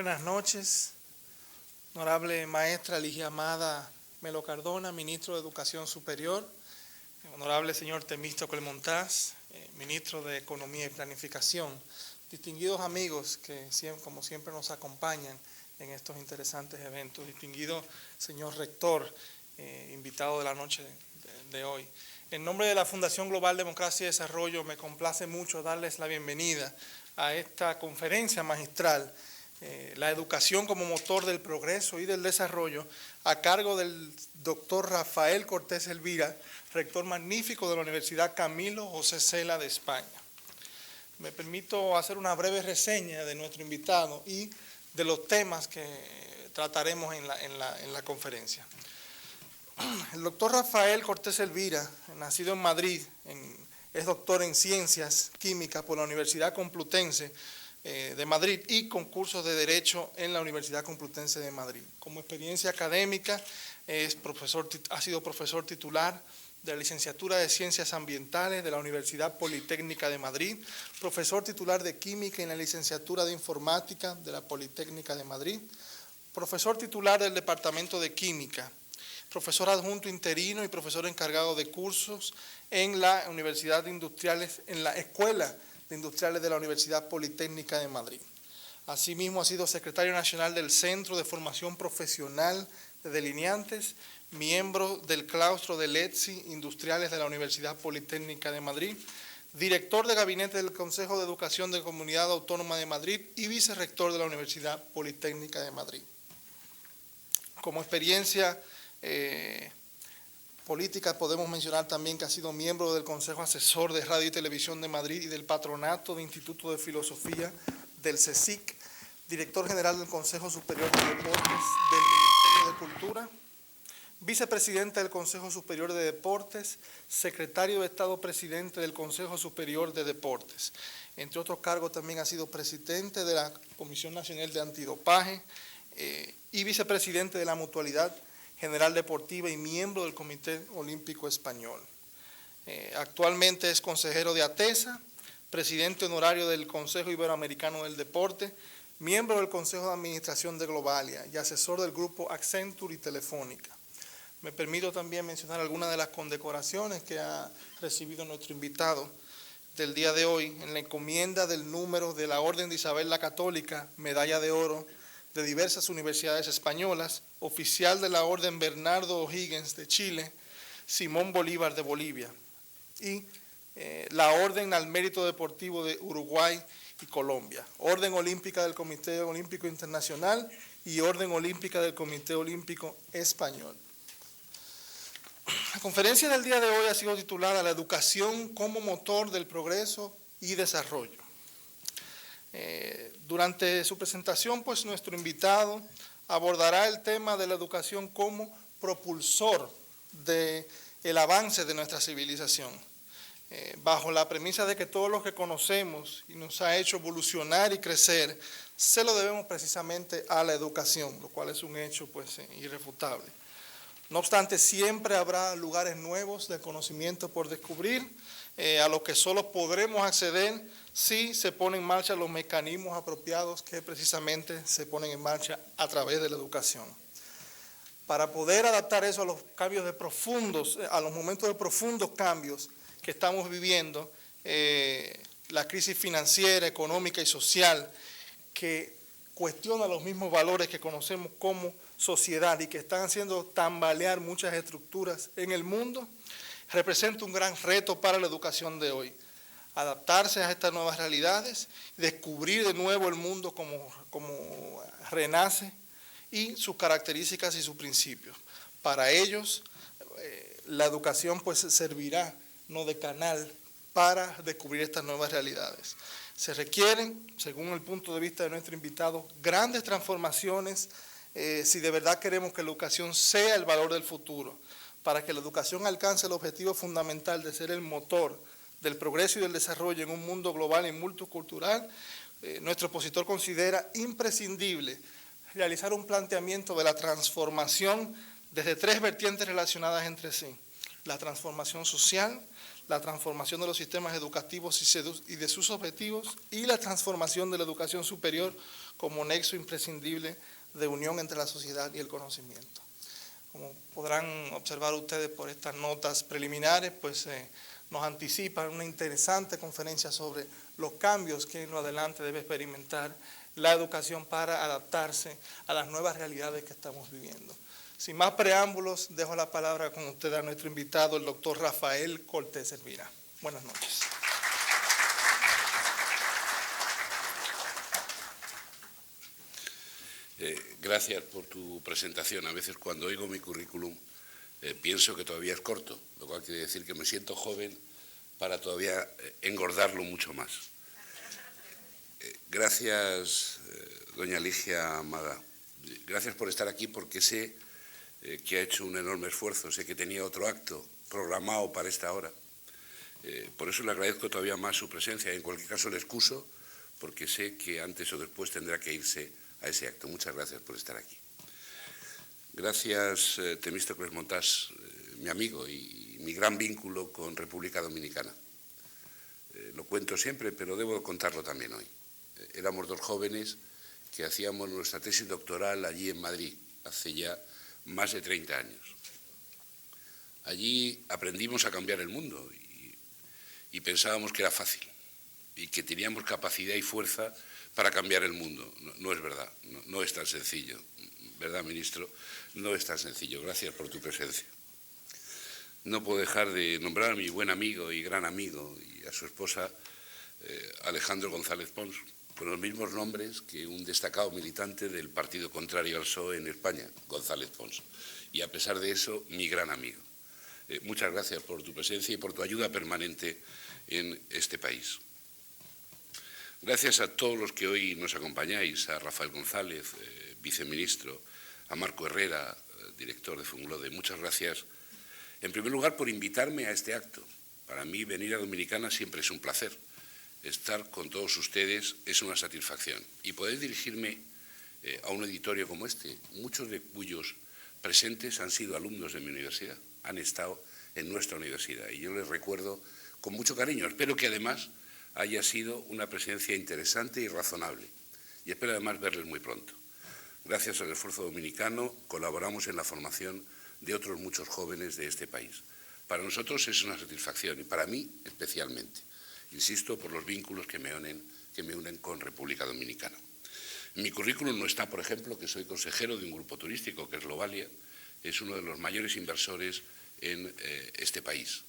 buenas noches, honorable maestra Ligia Amada Melo Cardona, ministro de Educación Superior, honorable señor Temístocles Montaz, ministro de Economía y Planificación, distinguidos amigos que como siempre nos acompañan en estos interesantes eventos, distinguido señor rector, invitado de la noche de hoy. En nombre de la Fundación Global Democracia y Desarrollo me complace mucho darles la bienvenida a esta conferencia magistral, la educación como motor del progreso y del desarrollo, a cargo del doctor Rafael Cortés Elvira, rector magnífico de la Universidad Camilo José Cela de España. Me permito hacer una breve reseña de nuestro invitado y de los temas que trataremos en la conferencia. El doctor Rafael Cortés Elvira, nacido en Madrid, es doctor en Ciencias Químicas por la Universidad Complutense de Madrid y con cursos de Derecho en la Universidad Complutense de Madrid. Como experiencia académica, ha sido profesor titular de la Licenciatura de Ciencias Ambientales de la Universidad Politécnica de Madrid, profesor titular de Química en la Licenciatura de Informática de la Politécnica de Madrid, profesor titular del Departamento de Química, profesor adjunto interino y profesor encargado de cursos en la Universidad de Industriales, en la Escuela de Industriales de la Universidad Politécnica de Madrid. Asimismo, ha sido secretario nacional del Centro de Formación Profesional de Delineantes, miembro del claustro del ETSI Industriales de la Universidad Politécnica de Madrid, director de gabinete del Consejo de Educación de la Comunidad Autónoma de Madrid y vicerrector de la Universidad Politécnica de Madrid. Como experiencia política podemos mencionar también que ha sido miembro del Consejo Asesor de Radio y Televisión de Madrid y del Patronato de Instituto de Filosofía del CSIC, director general del Consejo Superior de Deportes del Ministerio de Cultura, vicepresidente del Consejo Superior de Deportes, secretario de Estado presidente del Consejo Superior de Deportes. Entre otros cargos también ha sido presidente de la Comisión Nacional de Antidopaje y vicepresidente de la Mutualidad General Deportiva y miembro del Comité Olímpico Español. Actualmente es consejero de ATESA, presidente honorario del Consejo Iberoamericano del Deporte, miembro del Consejo de Administración de Globalia y asesor del grupo Accenture y Telefónica. Me permito también mencionar algunas de las condecoraciones que ha recibido nuestro invitado del día de hoy en la encomienda del número de la Orden de Isabel la Católica, medalla de oro de diversas universidades españolas, oficial de la Orden Bernardo O'Higgins de Chile, Simón Bolívar de Bolivia y la Orden al Mérito Deportivo de Uruguay y Colombia, Orden Olímpica del Comité Olímpico Internacional y Orden Olímpica del Comité Olímpico Español. La conferencia del día de hoy ha sido titulada La educación como motor del progreso y desarrollo. Durante su presentación, pues nuestro invitado abordará el tema de la educación como propulsor del avance de nuestra civilización, bajo la premisa de que todo lo que conocemos y nos ha hecho evolucionar y crecer, se lo debemos precisamente a la educación, lo cual es un hecho pues irrefutable. No obstante, siempre habrá lugares nuevos de conocimiento por descubrir, a los que solo podremos acceder si se ponen en marcha los mecanismos apropiados que precisamente se ponen en marcha a través de la educación. Para poder adaptar eso a los cambios a los momentos de profundos cambios que estamos viviendo, la crisis financiera, económica y social, que cuestiona los mismos valores que conocemos como sociedad y que están haciendo tambalear muchas estructuras en el mundo, representa un gran reto para la educación de hoy. Adaptarse a estas nuevas realidades, descubrir de nuevo el mundo como renace y sus características y sus principios. Para ellos, la educación pues servirá no de canal para descubrir estas nuevas realidades. Se requieren, según el punto de vista de nuestro invitado, grandes transformaciones si de verdad queremos que la educación sea el valor del futuro, para que la educación alcance el objetivo fundamental de ser el motor del progreso y del desarrollo en un mundo global y multicultural. Nuestro expositor considera imprescindible realizar un planteamiento de la transformación desde tres vertientes relacionadas entre sí: la transformación social, la transformación de los sistemas educativos y de sus objetivos y la transformación de la educación superior como nexo imprescindible de unión entre la sociedad y el conocimiento. Como podrán observar ustedes por estas notas preliminares, pues nos anticipa una interesante conferencia sobre los cambios que en lo adelante debe experimentar la educación para adaptarse a las nuevas realidades que estamos viviendo. Sin más preámbulos, dejo la palabra con usted a nuestro invitado, el doctor Rafael Cortés Elvira. Buenas noches. Gracias por tu presentación. A veces cuando oigo mi currículum pienso que todavía es corto, lo cual quiere decir que me siento joven para todavía engordarlo mucho más. Gracias, doña Ligia Amada. Gracias por estar aquí porque sé que ha hecho un enorme esfuerzo. Sé que tenía otro acto programado para esta hora. Por eso le agradezco todavía más su presencia. En cualquier caso le excuso porque sé que antes o después tendrá que irse a ese acto. Muchas gracias por estar aquí. Gracias, Temístocles Montás, mi amigo y mi gran vínculo con República Dominicana. Lo cuento siempre, pero debo contarlo también hoy. Éramos dos jóvenes que hacíamos nuestra tesis doctoral allí en Madrid, hace ya más de 30 años. Allí aprendimos a cambiar el mundo y pensábamos que era fácil y que teníamos capacidad y fuerza para cambiar el mundo. No es verdad, no es tan sencillo. ¿Verdad, ministro? No es tan sencillo. Gracias por tu presencia. No puedo dejar de nombrar a mi buen amigo y gran amigo y a su esposa, Alejandro González Pons, con los mismos nombres que un destacado militante del partido contrario al PSOE en España, González Pons. Y a pesar de eso, mi gran amigo. Muchas gracias por tu presencia y por tu ayuda permanente en este país. Gracias a todos los que hoy nos acompañáis, a Rafael González, viceministro, a Marco Herrera, director de Funglode. Muchas gracias, en primer lugar, por invitarme a este acto. Para mí venir a Dominicana siempre es un placer. Estar con todos ustedes es una satisfacción. Y poder dirigirme a un auditorio como este, muchos de cuyos presentes han sido alumnos de mi universidad, han estado en nuestra universidad. Y yo les recuerdo con mucho cariño. Espero que además haya sido una presencia interesante y razonable. Y espero además verles muy pronto. Gracias al esfuerzo dominicano colaboramos en la formación de otros muchos jóvenes de este país. Para nosotros es una satisfacción y para mí especialmente. Insisto, por los vínculos que me unen con República Dominicana. En mi currículum no está, por ejemplo, que soy consejero de un grupo turístico que es Lovalia. Es uno de los mayores inversores en este país.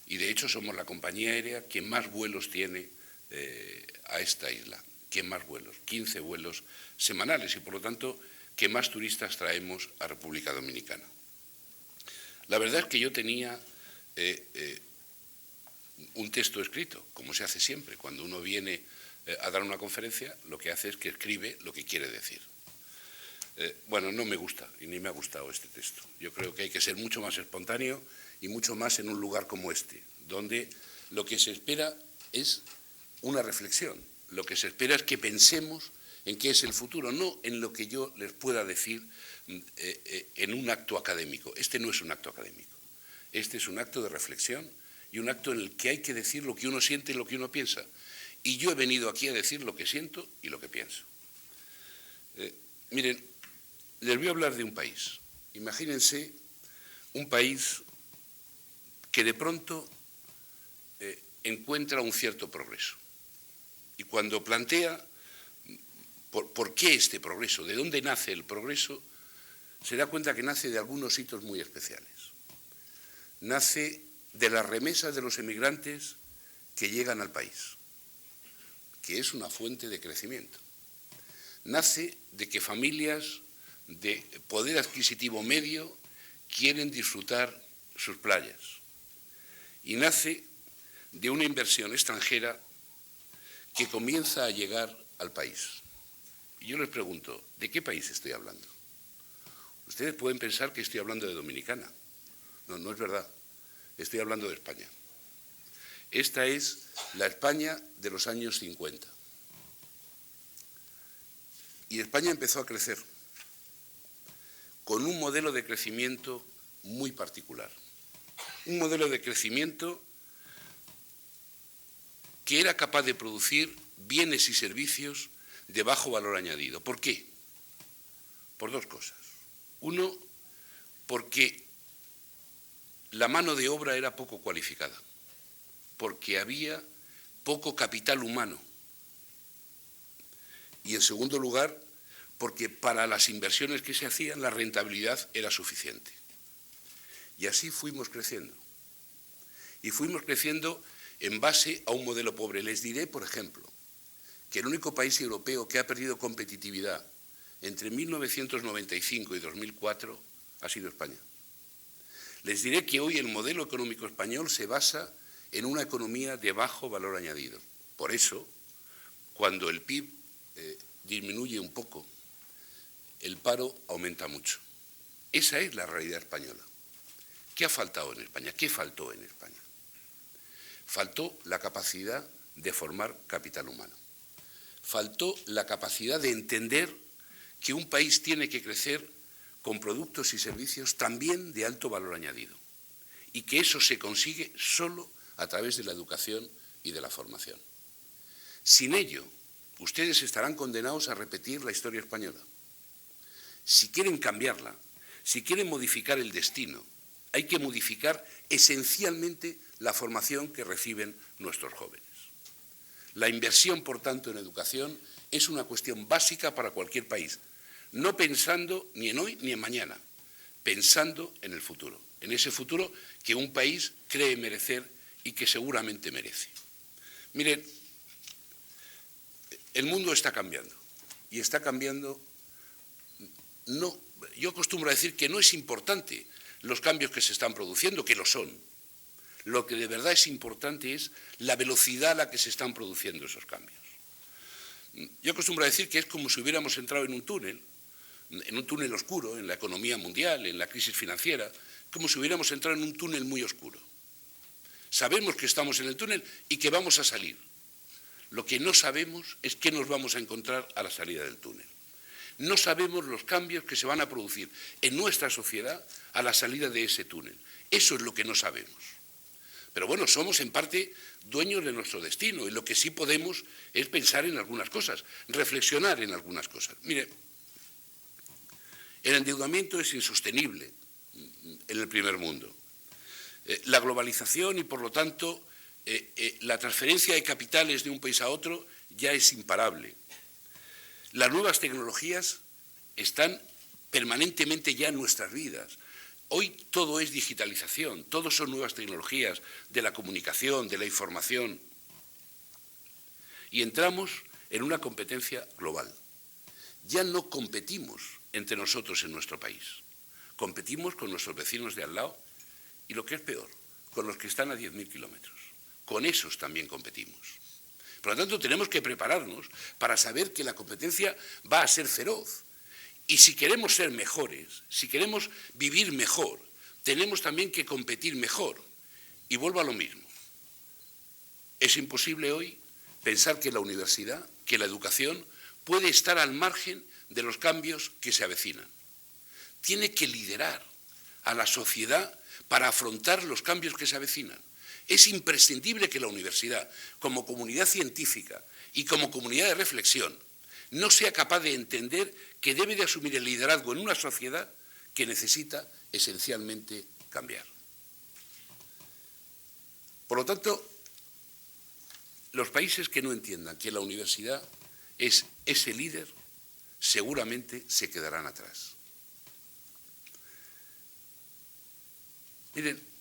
Y de hecho somos la compañía aérea que más vuelos tiene a esta isla. Que más vuelos, 15 vuelos semanales y por lo tanto que más turistas traemos a República Dominicana. La verdad es que yo tenía un texto escrito, como se hace siempre. Cuando uno viene a dar una conferencia, lo que hace es que escribe lo que quiere decir. Bueno, no me gusta y ni me ha gustado este texto. Yo creo que hay que ser mucho más espontáneo y mucho más en un lugar como este, donde lo que se espera es una reflexión. Lo que se espera es que pensemos en qué es el futuro, no en lo que yo les pueda decir en un acto académico. Este no es un acto académico. Este es un acto de reflexión y un acto en el que hay que decir lo que uno siente y lo que uno piensa. Y yo he venido aquí a decir lo que siento y lo que pienso. Miren, les voy a hablar de un país. Imagínense un país que de pronto encuentra un cierto progreso. Y cuando plantea por qué este progreso, de dónde nace el progreso, se da cuenta que nace de algunos hitos muy especiales. Nace de las remesas de los emigrantes que llegan al país, que es una fuente de crecimiento. Nace de que familias de poder adquisitivo medio quieren disfrutar sus playas. Y nace de una inversión extranjera que comienza a llegar al país. Y yo les pregunto, ¿de qué país estoy hablando? Ustedes pueden pensar que estoy hablando de Dominicana. No, no es verdad. Estoy hablando de España. Esta es la España de los años 50. Y España empezó a crecer con un modelo de crecimiento muy particular. Un modelo de crecimiento que era capaz de producir bienes y servicios de bajo valor añadido. ¿Por qué? Por dos cosas. Uno, porque la mano de obra era poco cualificada, porque había poco capital humano. Y en segundo lugar, porque para las inversiones que se hacían la rentabilidad era suficiente. Y así fuimos creciendo. Y fuimos creciendo en base a un modelo pobre. Les diré, por ejemplo, que el único país europeo que ha perdido competitividad entre 1995 y 2004 ha sido España. Les diré que hoy el modelo económico español se basa en una economía de bajo valor añadido. Por eso, cuando el PIB disminuye un poco, el paro aumenta mucho. Esa es la realidad española. ¿Qué ha faltado en España? ¿Qué faltó en España? Faltó la capacidad de formar capital humano. Faltó la capacidad de entender que un país tiene que crecer con productos y servicios también de alto valor añadido y que eso se consigue solo a través de la educación y de la formación. Sin ello, ustedes estarán condenados a repetir la historia española. Si quieren cambiarla, si quieren modificar el destino, hay que modificar esencialmente la formación que reciben nuestros jóvenes. La inversión, por tanto, en educación es una cuestión básica para cualquier país, no pensando ni en hoy ni en mañana, pensando en el futuro, en ese futuro que un país cree merecer y que seguramente merece. Miren, el mundo está cambiando y está cambiando. Yo acostumbro a decir que no es importante los cambios que se están produciendo, que lo son. Lo que de verdad es importante es la velocidad a la que se están produciendo esos cambios. Yo acostumbro a decir que es como si hubiéramos entrado en un túnel oscuro, en la economía mundial, en la crisis financiera, como si hubiéramos entrado en un túnel muy oscuro. Sabemos que estamos en el túnel y que vamos a salir. Lo que no sabemos es qué nos vamos a encontrar a la salida del túnel. No sabemos los cambios que se van a producir en nuestra sociedad a la salida de ese túnel. Eso es lo que no sabemos. Pero bueno, somos en parte dueños de nuestro destino y lo que sí podemos es pensar en algunas cosas, reflexionar en algunas cosas. Mire, el endeudamiento es insostenible en el primer mundo. La globalización y, por lo tanto, la transferencia de capitales de un país a otro ya es imparable. Las nuevas tecnologías están permanentemente ya en nuestras vidas. Hoy todo es digitalización, todo son nuevas tecnologías de la comunicación, de la información. Y entramos en una competencia global. Ya no competimos entre nosotros en nuestro país. Competimos con nuestros vecinos de al lado y, lo que es peor, con los que están a 10.000 kilómetros. Con esos también competimos. Por lo tanto, tenemos que prepararnos para saber que la competencia va a ser feroz. Y si queremos ser mejores, si queremos vivir mejor, tenemos también que competir mejor. Y vuelvo a lo mismo. Es imposible hoy pensar que la universidad, que la educación, puede estar al margen de los cambios que se avecinan. Tiene que liderar a la sociedad para afrontar los cambios que se avecinan. Es imprescindible que la universidad, como comunidad científica y como comunidad de reflexión, no sea capaz de entender que debe de asumir el liderazgo en una sociedad que necesita esencialmente cambiar. Por lo tanto, los países que no entiendan que la universidad es ese líder, seguramente se quedarán atrás. Miren,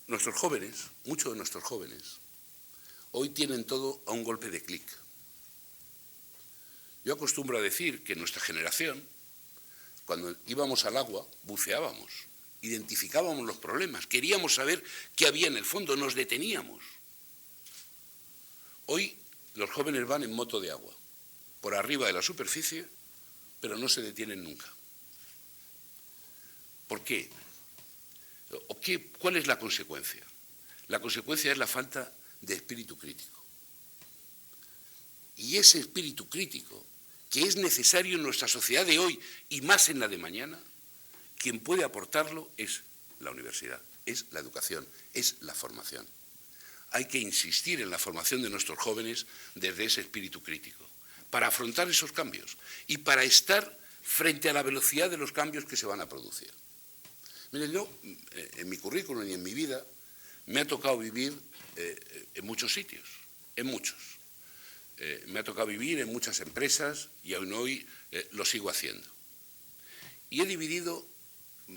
nuestros jóvenes, muchos de nuestros jóvenes, hoy tienen todo a un golpe de clic. Yo acostumbro a decir que nuestra generación, cuando íbamos al agua, buceábamos, identificábamos los problemas, queríamos saber qué había en el fondo, nos deteníamos. Hoy los jóvenes van en moto de agua, por arriba de la superficie, pero no se detienen nunca. ¿Por qué? ¿Cuál es la consecuencia? La consecuencia es la falta de espíritu crítico. Y ese espíritu crítico, que es necesario en nuestra sociedad de hoy y más en la de mañana, quien puede aportarlo es la universidad, es la educación, es la formación. Hay que insistir en la formación de nuestros jóvenes desde ese espíritu crítico. para afrontar esos cambios y para estar frente a la velocidad de los cambios que se van a producir. Miren, yo en mi currículum y en mi vida me ha tocado vivir en muchos sitios, en muchos. Me ha tocado vivir en muchas empresas y aún hoy lo sigo haciendo. Y he dividido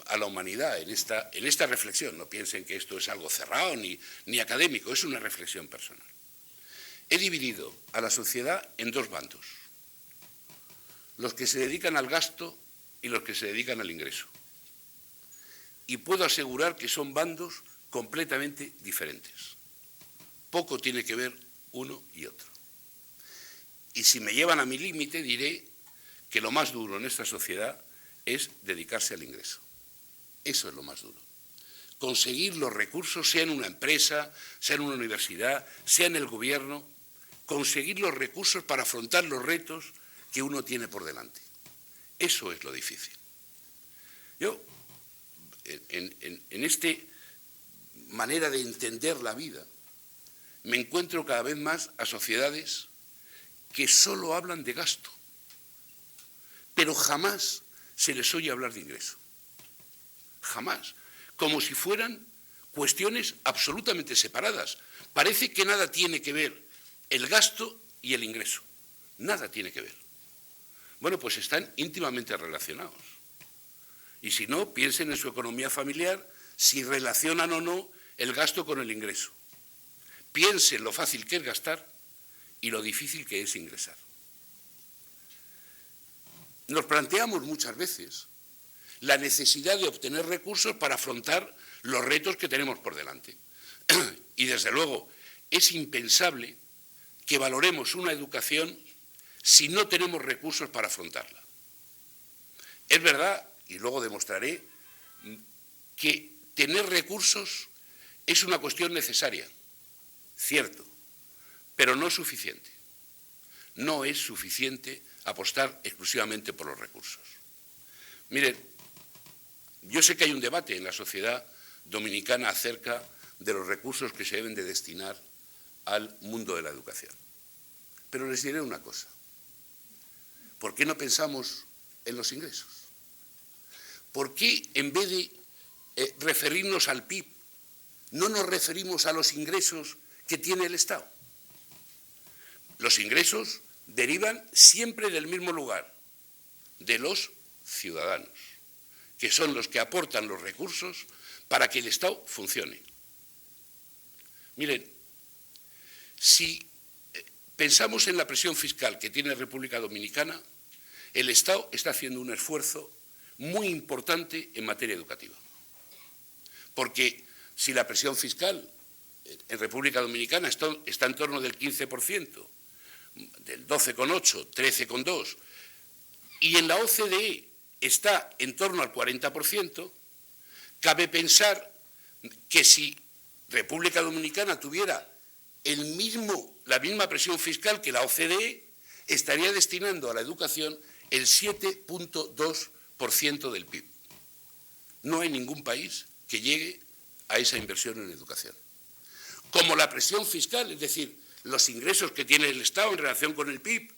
a la humanidad en esta reflexión. No piensen que esto es algo cerrado ni académico, es una reflexión personal. He dividido a la sociedad en dos bandos: los que se dedican al gasto y los que se dedican al ingreso. Y puedo asegurar que son bandos completamente diferentes. Poco tiene que ver uno y otro. Y si me llevan a mi límite, diré que lo más duro en esta sociedad es dedicarse al ingreso. Eso es lo más duro. Conseguir los recursos, sea en una empresa, sea en una universidad, sea en el gobierno, conseguir los recursos para afrontar los retos que uno tiene por delante. Eso es lo difícil. Yo, en esta manera de entender la vida, me encuentro cada vez más a sociedades que solo hablan de gasto, pero jamás se les oye hablar de ingreso. Jamás. Como si fueran cuestiones absolutamente separadas. Parece que nada tiene que ver el gasto y el ingreso. Nada tiene que ver. Bueno, pues están íntimamente relacionados. Y si no, piensen en su economía familiar, si relacionan o no el gasto con el ingreso. Piensen lo fácil que es gastar y lo difícil que es ingresar. Nos planteamos muchas veces la necesidad de obtener recursos para afrontar los retos que tenemos por delante. Y desde luego es impensable que valoremos una educación si no tenemos recursos para afrontarla. Es verdad, y luego demostraré, que tener recursos es una cuestión necesaria, cierto, pero no suficiente. No es suficiente apostar exclusivamente por los recursos. Miren, yo sé que hay un debate en la sociedad dominicana acerca de los recursos que se deben de destinar al mundo de la educación. Pero les diré una cosa. ¿Por qué no pensamos en los ingresos? ¿Por qué en vez de referirnos al PIB, no nos referimos a los ingresos que tiene el Estado? Los ingresos derivan siempre del mismo lugar, de los ciudadanos, que son los que aportan los recursos para que el Estado funcione. Miren, si pensamos en la presión fiscal que tiene República Dominicana, el Estado está haciendo un esfuerzo muy importante en materia educativa. Porque si la presión fiscal en República Dominicana está en torno del 15%, del 12,8, 13,2, y en la OCDE está en torno al 40%, cabe pensar que si República Dominicana tuviera la misma presión fiscal que la OCDE, estaría destinando a la educación el 7,2% del PIB. No hay ningún país que llegue a esa inversión en educación. Como la presión fiscal, es decir, los ingresos que tiene el Estado en relación con el PIB,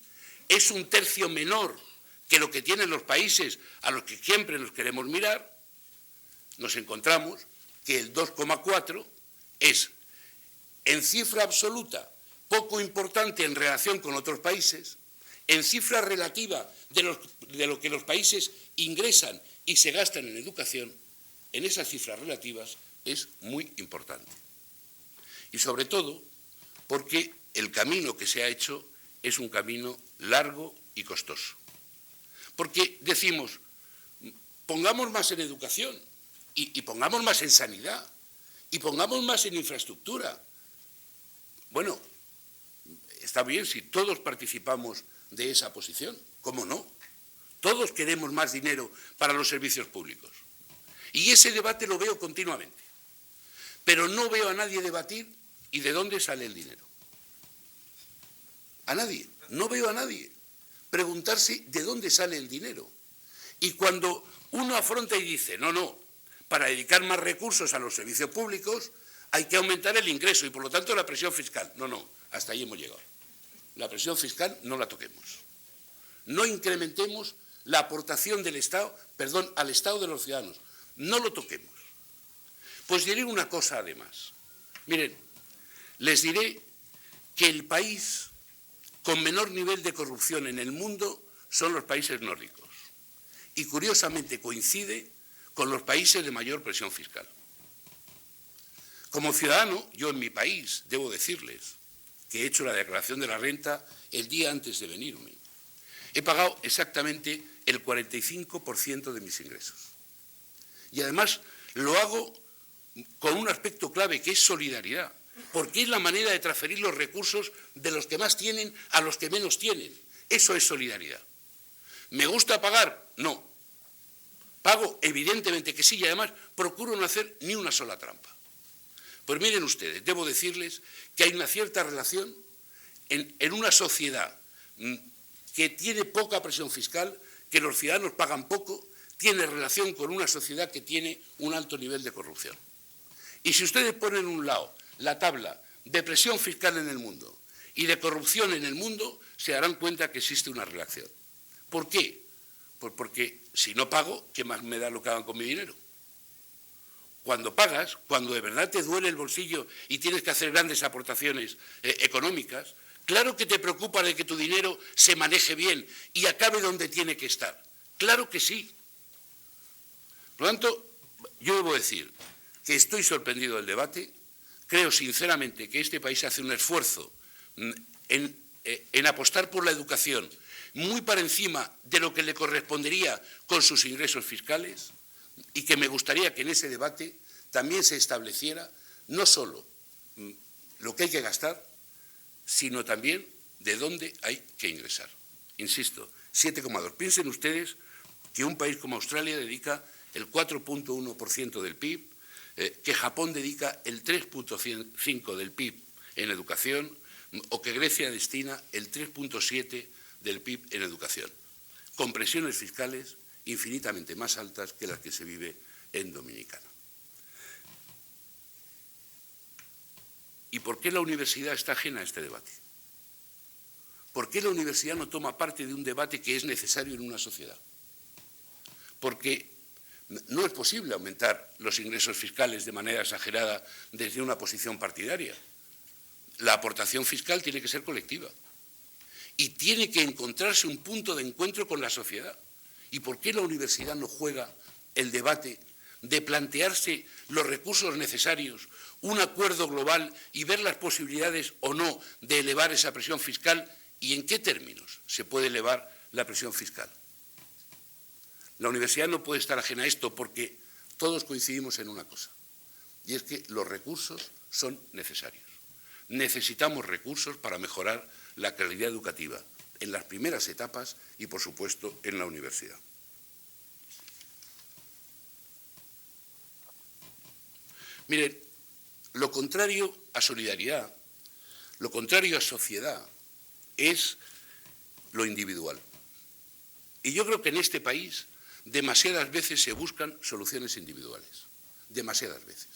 es un tercio menor que lo que tienen los países a los que siempre nos queremos mirar, nos encontramos que el 2,4 es, en cifra absoluta, poco importante en relación con otros países, en cifra relativa de lo que los países ingresan y se gastan en educación, en esas cifras relativas es muy importante. Y sobre todo porque el camino que se ha hecho es un camino largo y costoso. Porque decimos, pongamos más en educación y pongamos más en sanidad y pongamos más en infraestructura. Bueno, está bien si todos participamos de esa posición, ¿cómo no? Todos queremos más dinero para los servicios públicos. Y ese debate lo veo continuamente. Pero no veo a nadie debatir ¿y de dónde sale el dinero? A nadie, no veo a nadie preguntarse de dónde sale el dinero. Y cuando uno afronta y dice, no, para dedicar más recursos a los servicios públicos hay que aumentar el ingreso y por lo tanto la presión fiscal. No, hasta ahí hemos llegado. La presión fiscal no la toquemos. no incrementemos la aportación del Estado, al Estado de los ciudadanos. No lo toquemos. Pues diré una cosa además. Miren, les diré que el país con menor nivel de corrupción en el mundo son los países nórdicos. Y curiosamente coincide con los países de mayor presión fiscal. Como ciudadano, yo en mi país debo decirles que he hecho la declaración de la renta el día antes de venirme. He pagado exactamente el 45% de mis ingresos. Y además lo hago con un aspecto clave que es solidaridad, porque es la manera de transferir los recursos de los que más tienen a los que menos tienen. Eso es solidaridad. ¿Me gusta pagar? No. Pago, evidentemente que sí, y además procuro no hacer ni una sola trampa. Pues miren ustedes, debo decirles que hay una cierta relación en una sociedad que tiene poca presión fiscal, que los ciudadanos pagan poco, tiene relación con una sociedad que tiene un alto nivel de corrupción. Y si ustedes ponen a un lado la tabla de presión fiscal en el mundo y de corrupción en el mundo, se darán cuenta que existe una relación. ¿Por qué? Pues porque si no pago, ¿qué más me da lo que hagan con mi dinero? Cuando pagas, cuando de verdad te duele el bolsillo y tienes que hacer grandes aportaciones económicas, claro que te preocupa de que tu dinero se maneje bien y acabe donde tiene que estar. Claro que sí. Por lo tanto, yo debo decir que estoy sorprendido del debate. Creo sinceramente que este país hace un esfuerzo en apostar por la educación muy por encima de lo que le correspondería con sus ingresos fiscales, y que me gustaría que en ese debate también se estableciera no solo lo que hay que gastar, sino también de dónde hay que ingresar. Insisto, 7,2. Piensen ustedes que un país como Australia dedica el 4,1% del PIB, que Japón dedica el 3,5% del PIB en educación, o que Grecia destina el 3,7% del PIB en educación, con presiones fiscales infinitamente más altas que las que se vive en Dominicana. ¿Y por qué la universidad está ajena a este debate? ¿Por qué la universidad no toma parte de un debate que es necesario en una sociedad? Porque no es posible aumentar los ingresos fiscales de manera exagerada desde una posición partidaria. La aportación fiscal tiene que ser colectiva y tiene que encontrarse un punto de encuentro con la sociedad. ¿Y por qué la universidad no juega el debate de plantearse los recursos necesarios, un acuerdo global y ver las posibilidades o no de elevar esa presión fiscal y en qué términos se puede elevar la presión fiscal? La universidad no puede estar ajena a esto porque todos coincidimos en una cosa, y es que los recursos son necesarios. Necesitamos recursos para mejorar la calidad educativa en las primeras etapas y, por supuesto, en la universidad. Miren, lo contrario a solidaridad, lo contrario a sociedad, es lo individual. Y yo creo que en este país demasiadas veces se buscan soluciones individuales, demasiadas veces.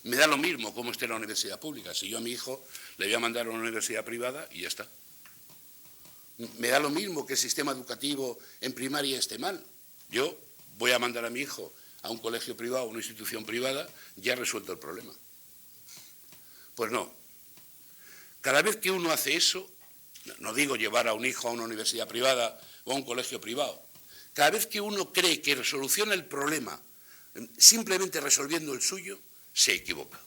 Me da lo mismo cómo esté la universidad pública. Si yo a mi hijo le voy a mandar a una universidad privada y ya está. Me da lo mismo que el sistema educativo en primaria esté mal. Yo voy a mandar a mi hijo a un colegio privado, a una institución privada, ya he resuelto el problema. Pues no. Cada vez que uno hace eso, no digo llevar a un hijo a una universidad privada o a un colegio privado, cada vez que uno cree que resoluciona el problema simplemente resolviendo el suyo, se equivoca,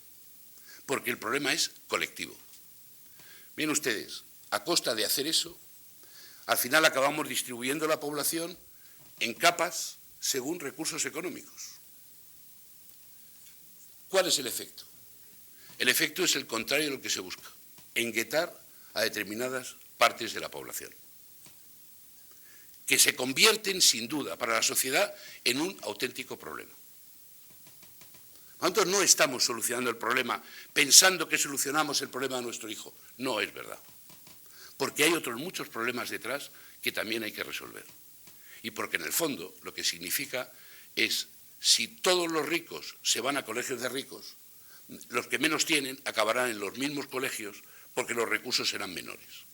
porque el problema es colectivo. Miren ustedes, a costa de hacer eso, al final acabamos distribuyendo la población en capas según recursos económicos. ¿Cuál es el efecto? El efecto es el contrario de lo que se busca, engüetar a determinadas partes de la población, que se convierten, sin duda, para la sociedad en un auténtico problema. Nosotros no estamos solucionando el problema pensando que solucionamos el problema de nuestro hijo. No es verdad. Porque hay otros muchos problemas detrás que también hay que resolver. Y porque en el fondo lo que significa es, si todos los ricos se van a colegios de ricos, los que menos tienen acabarán en los mismos colegios porque los recursos serán menores.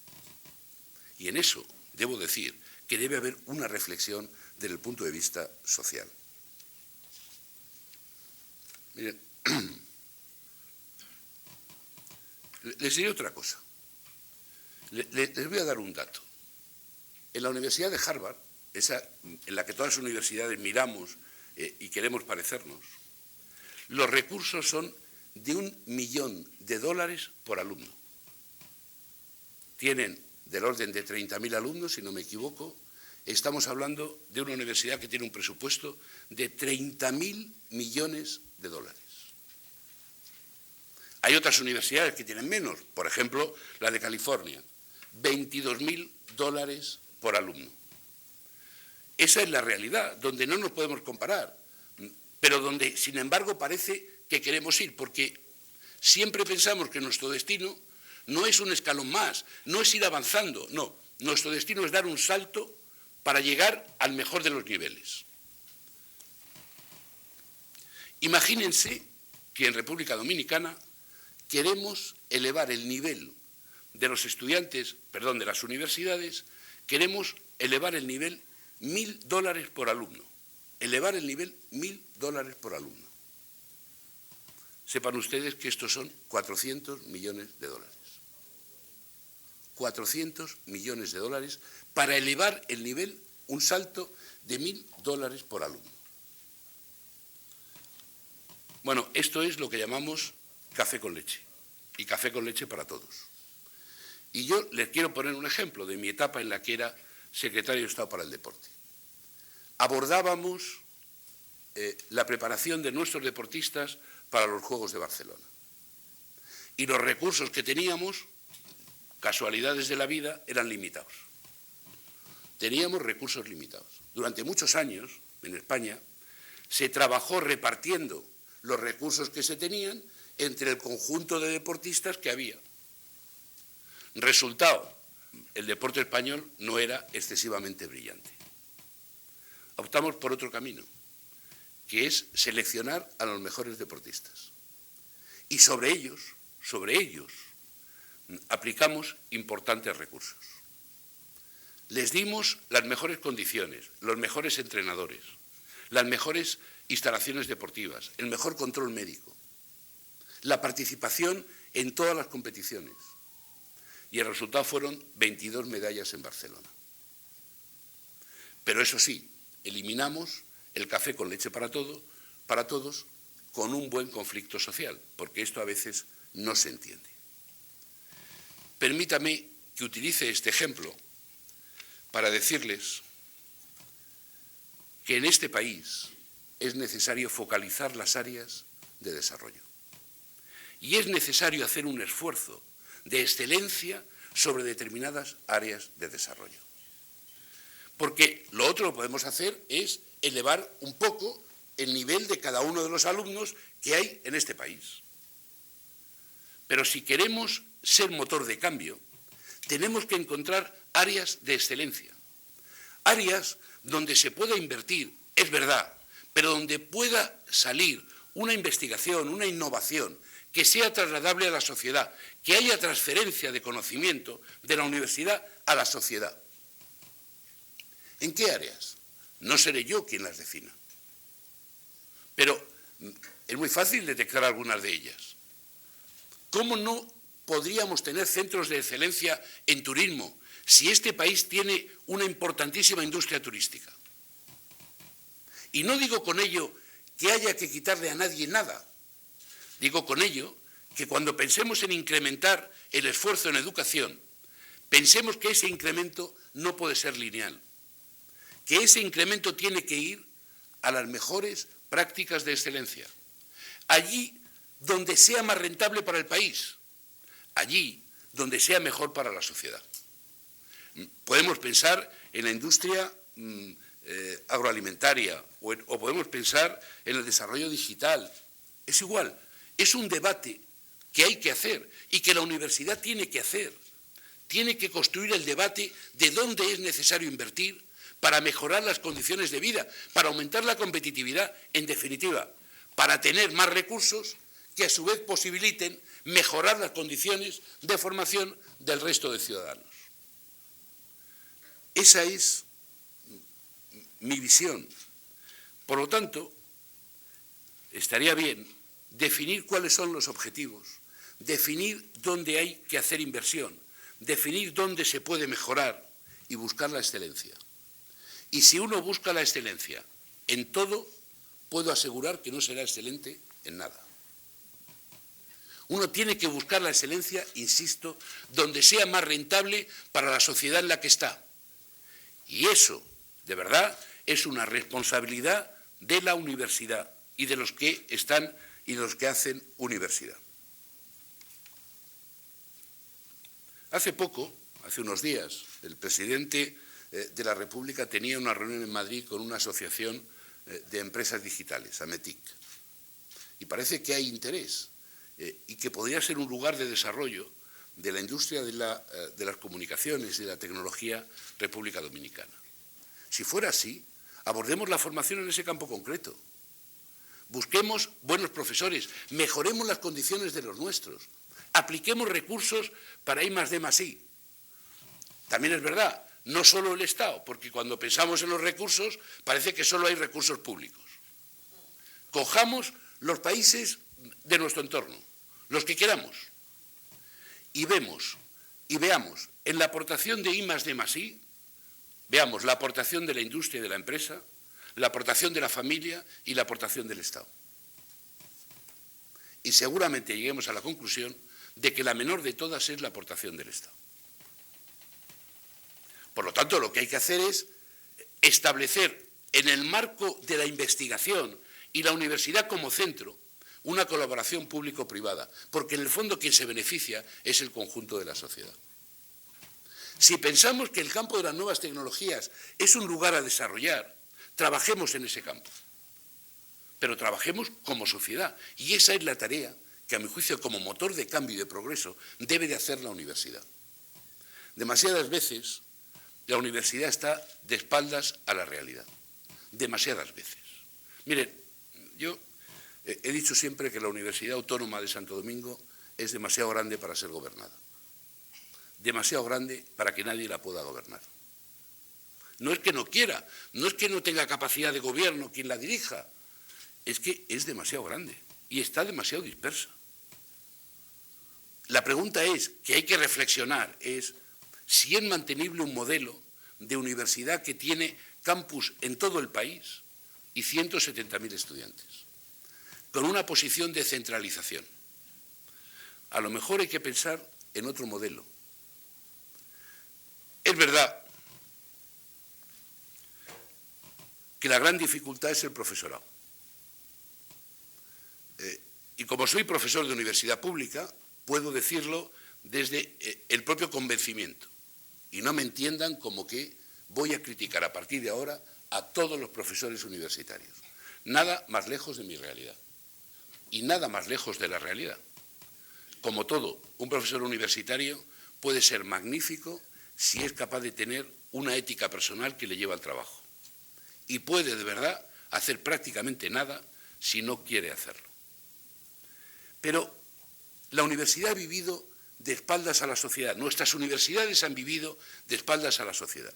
Y en eso debo decir que debe haber una reflexión desde el punto de vista social. Miren, les diré otra cosa. Les voy a dar un dato. En la Universidad de Harvard, esa en la que todas las universidades miramos y queremos parecernos, los recursos son de $1 millón por alumno. Tienen del orden de 30.000 alumnos, si no me equivoco. Estamos hablando de una universidad que tiene un presupuesto de 30.000 millones de dólares. Hay otras universidades que tienen menos, por ejemplo, la de California, $22.000 por alumno. Esa es la realidad, donde no nos podemos comparar, pero donde, sin embargo, parece que queremos ir, porque siempre pensamos que nuestro destino no es un escalón más, no es ir avanzando, no, nuestro destino es dar un salto para llegar al mejor de los niveles. Imagínense que en República Dominicana queremos elevar el nivel de los estudiantes, perdón, de las universidades, queremos elevar el nivel $1.000 por alumno. Elevar el nivel $1.000 por alumno. Sepan ustedes que estos son 400 millones de dólares. 400 millones de dólares para elevar el nivel, un salto de $1.000 por alumno. Bueno, esto es lo que llamamos café con leche, y café con leche para todos. Y yo les quiero poner un ejemplo de mi etapa en la que era secretario de Estado para el Deporte. Abordábamos la preparación de nuestros deportistas para los Juegos de Barcelona. Y los recursos que teníamos, casualidades de la vida, eran limitados. Teníamos recursos limitados. Durante muchos años, en España, se trabajó repartiendo los recursos que se tenían entre el conjunto de deportistas que había. Resultado, el deporte español no era excesivamente brillante. Optamos por otro camino, que es seleccionar a los mejores deportistas. Y sobre ellos, aplicamos importantes recursos. Les dimos las mejores condiciones, los mejores entrenadores, las mejores instalaciones deportivas, el mejor control médico, la participación en todas las competiciones. Y el resultado fueron 22 medallas en Barcelona. Pero eso sí, eliminamos el café con leche para todos, con un buen conflicto social, porque esto a veces no se entiende. Permítame que utilice este ejemplo para decirles que en este país es necesario focalizar las áreas de desarrollo. Y es necesario hacer un esfuerzo de excelencia sobre determinadas áreas de desarrollo. Porque lo otro que podemos hacer es elevar un poco el nivel de cada uno de los alumnos que hay en este país. Pero si queremos ser motor de cambio, tenemos que encontrar áreas de excelencia. Áreas donde se pueda invertir, es verdad, pero donde pueda salir una investigación, una innovación que sea trasladable a la sociedad, que haya transferencia de conocimiento de la universidad a la sociedad. ¿En qué áreas? No seré yo quien las defina. Pero es muy fácil detectar algunas de ellas. ¿Cómo no podríamos tener centros de excelencia en turismo si este país tiene una importantísima industria turística? Y no digo con ello que haya que quitarle a nadie nada. Digo con ello que cuando pensemos en incrementar el esfuerzo en educación, pensemos que ese incremento no puede ser lineal, que ese incremento tiene que ir a las mejores prácticas de excelencia, allí donde sea más rentable para el país, allí donde sea mejor para la sociedad. Podemos pensar en la industria agroalimentaria o podemos pensar en el desarrollo digital. Es igual, es un debate que hay que hacer y que la universidad tiene que hacer. Tiene que construir el debate de dónde es necesario invertir para mejorar las condiciones de vida, para aumentar la competitividad, en definitiva, para tener más recursos que a su vez posibiliten mejorar las condiciones de formación del resto de ciudadanos. Esa es mi visión. Por lo tanto, estaría bien definir cuáles son los objetivos, definir dónde hay que hacer inversión, definir dónde se puede mejorar y buscar la excelencia. Y si uno busca la excelencia en todo, puedo asegurar que no será excelente en nada. Uno tiene que buscar la excelencia, insisto, donde sea más rentable para la sociedad en la que está. Y eso, de verdad, es una responsabilidad de la universidad y de los que están y de los que hacen universidad. Hace poco, hace unos días, el presidente de la República tenía una reunión en Madrid con una asociación de empresas digitales, AMETIC. Y parece que hay interés y que podría ser un lugar de desarrollo de la industria de las comunicaciones y de la tecnología República Dominicana. Si fuera así, abordemos la formación en ese campo concreto. Busquemos buenos profesores, mejoremos las condiciones de los nuestros, apliquemos recursos para I+D+I. También es verdad, no solo el Estado, porque cuando pensamos en los recursos parece que solo hay recursos públicos. Cojamos los países de nuestro entorno, los que queramos, y veamos en la aportación de I+D+I, veamos la aportación de la industria y de la empresa, la aportación de la familia y la aportación del Estado. Y seguramente lleguemos a la conclusión de que la menor de todas es la aportación del Estado. Por lo tanto, lo que hay que hacer es establecer en el marco de la investigación y la universidad como centro una colaboración público-privada, porque en el fondo quien se beneficia es el conjunto de la sociedad. Si pensamos que el campo de las nuevas tecnologías es un lugar a desarrollar, trabajemos en ese campo, pero trabajemos como sociedad, y esa es la tarea que, a mi juicio, como motor de cambio y de progreso, debe de hacer la universidad. Demasiadas veces la universidad está de espaldas a la realidad, demasiadas veces. Miren, yo he dicho siempre que la Universidad Autónoma de Santo Domingo es demasiado grande para ser gobernada, demasiado grande para que nadie la pueda gobernar. No es que no quiera, no es que no tenga capacidad de gobierno quien la dirija, es que es demasiado grande y está demasiado dispersa. La pregunta que hay que reflexionar es si es mantenible un modelo de universidad que tiene campus en todo el país y 170.000 estudiantes, con una posición de centralización. A lo mejor hay que pensar en otro modelo. Es verdad que la gran dificultad es el profesorado. Y como soy profesor de universidad pública, puedo decirlo desde el propio convencimiento. Y no me entiendan como que voy a criticar a partir de ahora a todos los profesores universitarios. Nada más lejos de mi realidad. Y nada más lejos de la realidad. Como todo, un profesor universitario puede ser magnífico si es capaz de tener una ética personal que le lleva al trabajo. Y puede, de verdad, hacer prácticamente nada si no quiere hacerlo. Pero la universidad ha vivido de espaldas a la sociedad. Nuestras universidades han vivido de espaldas a la sociedad.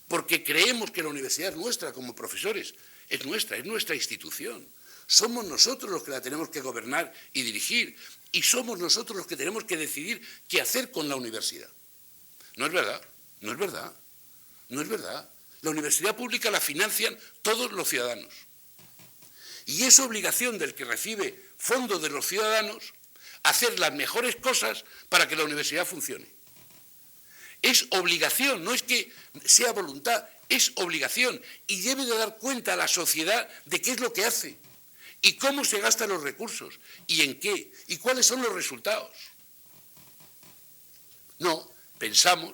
Porque creemos que la universidad es nuestra como profesores. Es nuestra institución. Somos nosotros los que la tenemos que gobernar y dirigir. Y somos nosotros los que tenemos que decidir qué hacer con la universidad. No es verdad, no es verdad, no es verdad. La universidad pública la financian todos los ciudadanos. Y es obligación del que recibe fondos de los ciudadanos hacer las mejores cosas para que la universidad funcione. Es obligación, no es que sea voluntad, es obligación. Y debe de dar cuenta a la sociedad de qué es lo que hace y cómo se gastan los recursos y en qué y cuáles son los resultados. No, pensamos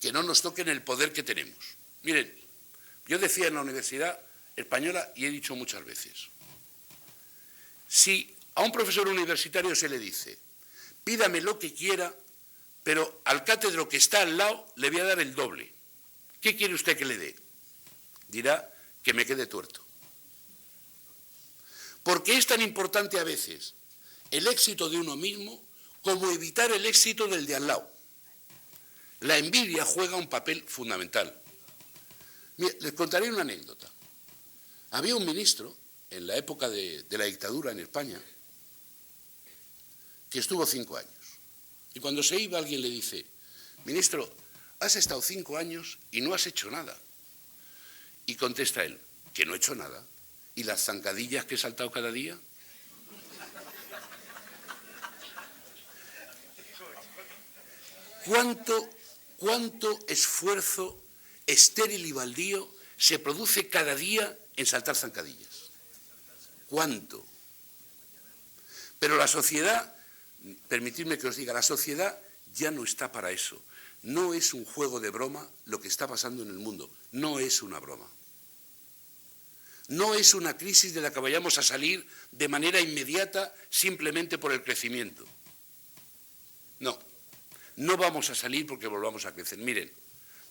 que no nos toquen el poder que tenemos. Miren, yo decía en la Universidad Española y he dicho muchas veces, si a un profesor universitario se le dice, pídame lo que quiera, pero al cátedro que está al lado le voy a dar el doble, ¿qué quiere usted que le dé? Dirá que me quede tuerto. Porque es tan importante a veces el éxito de uno mismo como evitar el éxito del de al lado. La envidia juega un papel fundamental. Mira, les contaré una anécdota. Había un ministro, en la época de la dictadura en España, que estuvo 5 años. Y cuando se iba alguien le dice, ministro, has estado 5 años y no has hecho nada. Y contesta él, que no he hecho nada. ¿Y las zancadillas que he saltado cada día? ¿Cuánto esfuerzo estéril y baldío se produce cada día en saltar zancadillas? ¿Cuánto? Pero la sociedad, permitidme que os diga, la sociedad ya no está para eso. No es un juego de broma lo que está pasando en el mundo. No es una broma. No es una crisis de la que vayamos a salir de manera inmediata simplemente por el crecimiento. No, no vamos a salir porque volvamos a crecer. Miren,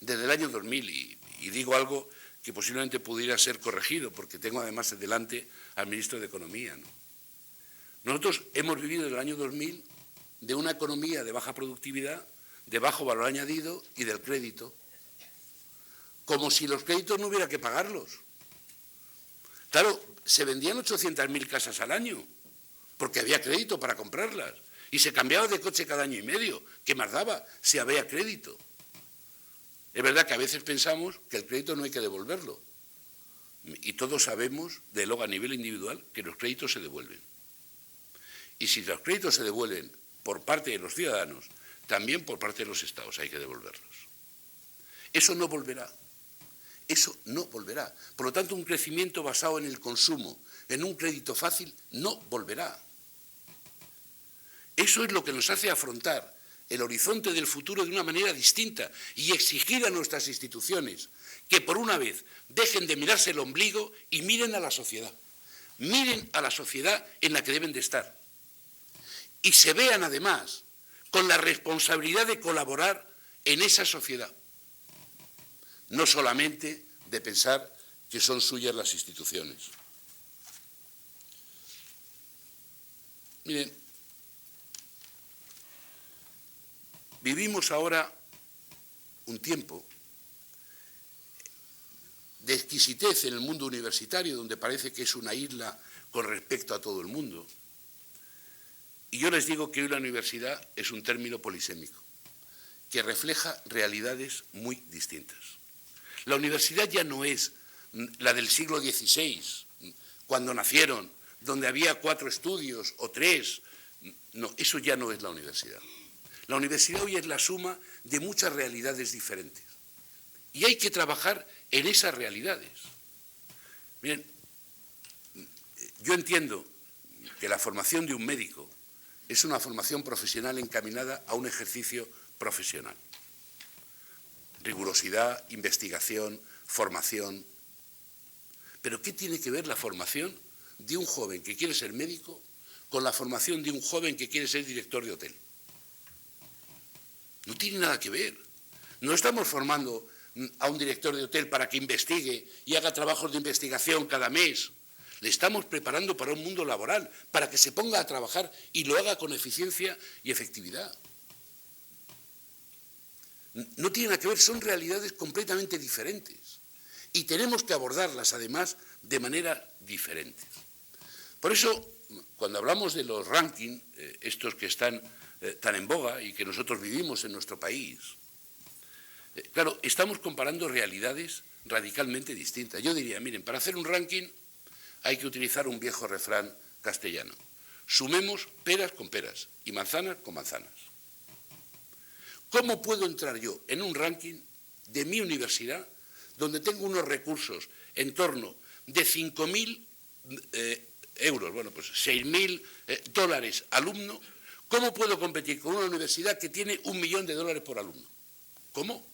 desde el año 2000, y digo algo que posiblemente pudiera ser corregido, porque tengo además delante al ministro de Economía, ¿no? Nosotros hemos vivido desde el año 2000 de una economía de baja productividad, de bajo valor añadido y del crédito, como si los créditos no hubiera que pagarlos. Claro, se vendían 800.000 casas al año, porque había crédito para comprarlas, y se cambiaba de coche cada año y medio. ¿Qué más daba si había crédito? Es verdad que a veces pensamos que el crédito no hay que devolverlo, y todos sabemos, de luego a nivel individual, que los créditos se devuelven. Y si los créditos se devuelven por parte de los ciudadanos, también por parte de los estados hay que devolverlos. Eso no volverá. Eso no volverá. Por lo tanto, un crecimiento basado en el consumo, en un crédito fácil, no volverá. Eso es lo que nos hace afrontar el horizonte del futuro de una manera distinta y exigir a nuestras instituciones que por una vez dejen de mirarse el ombligo y miren a la sociedad. Miren a la sociedad en la que deben de estar. Y se vean además con la responsabilidad de colaborar en esa sociedad. No solamente de pensar que son suyas las instituciones. Miren, vivimos ahora un tiempo de exquisitez en el mundo universitario, donde parece que es una isla con respecto a todo el mundo. Y yo les digo que hoy la universidad es un término polisémico, que refleja realidades muy distintas. La universidad ya no es la del siglo XVI, cuando nacieron, donde había 4 estudios o 3. No, eso ya no es la universidad. La universidad hoy es la suma de muchas realidades diferentes. Y hay que trabajar en esas realidades. Miren, yo entiendo que la formación de un médico es una formación profesional encaminada a un ejercicio profesional. Rigurosidad, investigación, formación. Pero ¿qué tiene que ver la formación de un joven que quiere ser médico con la formación de un joven que quiere ser director de hotel? No tiene nada que ver. No estamos formando a un director de hotel para que investigue y haga trabajos de investigación cada mes. Le estamos preparando para un mundo laboral, para que se ponga a trabajar y lo haga con eficiencia y efectividad. No tiene nada que ver, son realidades completamente diferentes. Y tenemos que abordarlas, además, de manera diferente. Por eso, cuando hablamos de los rankings, estos que están tan en boga y que nosotros vivimos en nuestro país, claro, estamos comparando realidades radicalmente distintas. Yo diría, miren, para hacer un ranking hay que utilizar un viejo refrán castellano. Sumemos peras con peras y manzanas con manzanas. ¿Cómo puedo entrar yo en un ranking de mi universidad donde tengo unos recursos en torno de 5.000 euros, bueno, pues 6.000 dólares alumno? ¿Cómo puedo competir con una universidad que tiene $1.000.000 por alumno? ¿Cómo?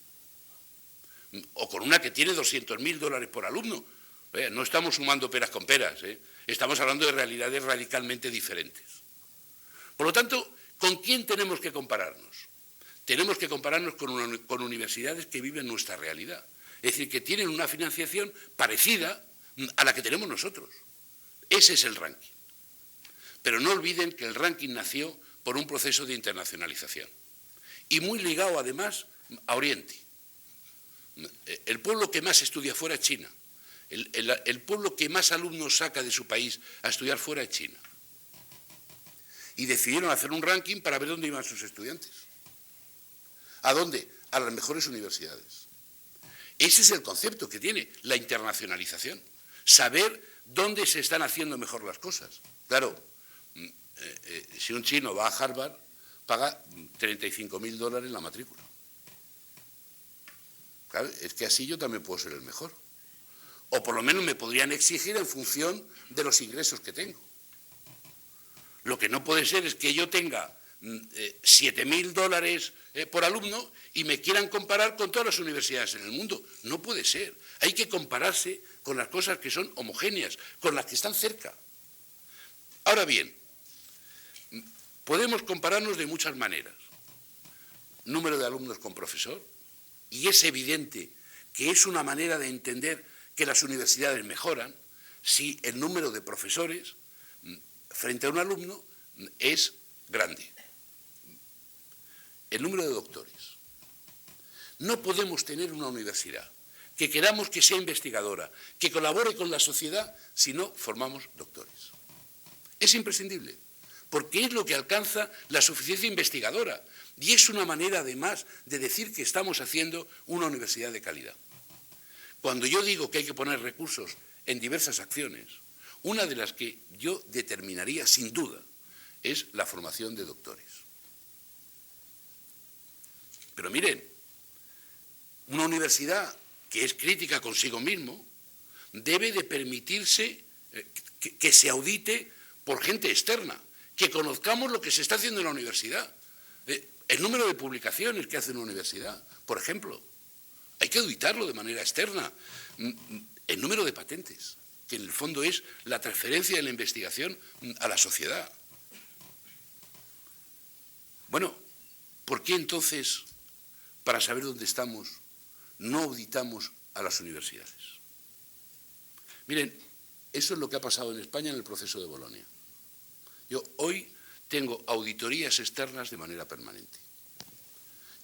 O con una que tiene $200.000 por alumno. No estamos sumando peras con peras, estamos hablando de realidades radicalmente diferentes. Por lo tanto, ¿con quién tenemos que compararnos? Tenemos que compararnos con universidades que viven nuestra realidad, es decir, que tienen una financiación parecida a la que tenemos nosotros. Ese es el ranking. Pero no olviden que el ranking nació por un proceso de internacionalización y muy ligado además a Oriente. El pueblo que más estudia fuera es China. El pueblo que más alumnos saca de su país a estudiar fuera es China. Y decidieron hacer un ranking para ver dónde iban sus estudiantes. ¿A dónde? A las mejores universidades. Ese es el concepto que tiene la internacionalización. Saber dónde se están haciendo mejor las cosas. Claro, si un chino va a Harvard, paga $35.000 la matrícula. Claro, es que así yo también puedo ser el mejor. O por lo menos me podrían exigir en función de los ingresos que tengo. Lo que no puede ser es que yo tenga $7.000 por alumno y me quieran comparar con todas las universidades en el mundo. No puede ser. Hay que compararse con las cosas que son homogéneas, con las que están cerca. Ahora bien, podemos compararnos de muchas maneras. Número de alumnos con profesor, y es evidente que es una manera de entender que las universidades mejoran si el número de profesores frente a un alumno es grande. El número de doctores. No podemos tener una universidad que queramos que sea investigadora, que colabore con la sociedad, si no formamos doctores. Es imprescindible, porque es lo que alcanza la suficiencia investigadora y es una manera, además, de decir que estamos haciendo una universidad de calidad. Cuando yo digo que hay que poner recursos en diversas acciones, una de las que yo determinaría sin duda es la formación de doctores. Pero miren, una universidad que es crítica consigo mismo debe de permitirse que se audite por gente externa, que conozcamos lo que se está haciendo en la universidad. El número de publicaciones que hace una universidad, por ejemplo, hay que auditarlo de manera externa. El número de patentes, que en el fondo es la transferencia de la investigación a la sociedad. Bueno, ¿por qué entonces, para saber dónde estamos, no auditamos a las universidades? Miren, eso es lo que ha pasado en España en el proceso de Bolonia. Yo hoy tengo auditorías externas de manera permanente.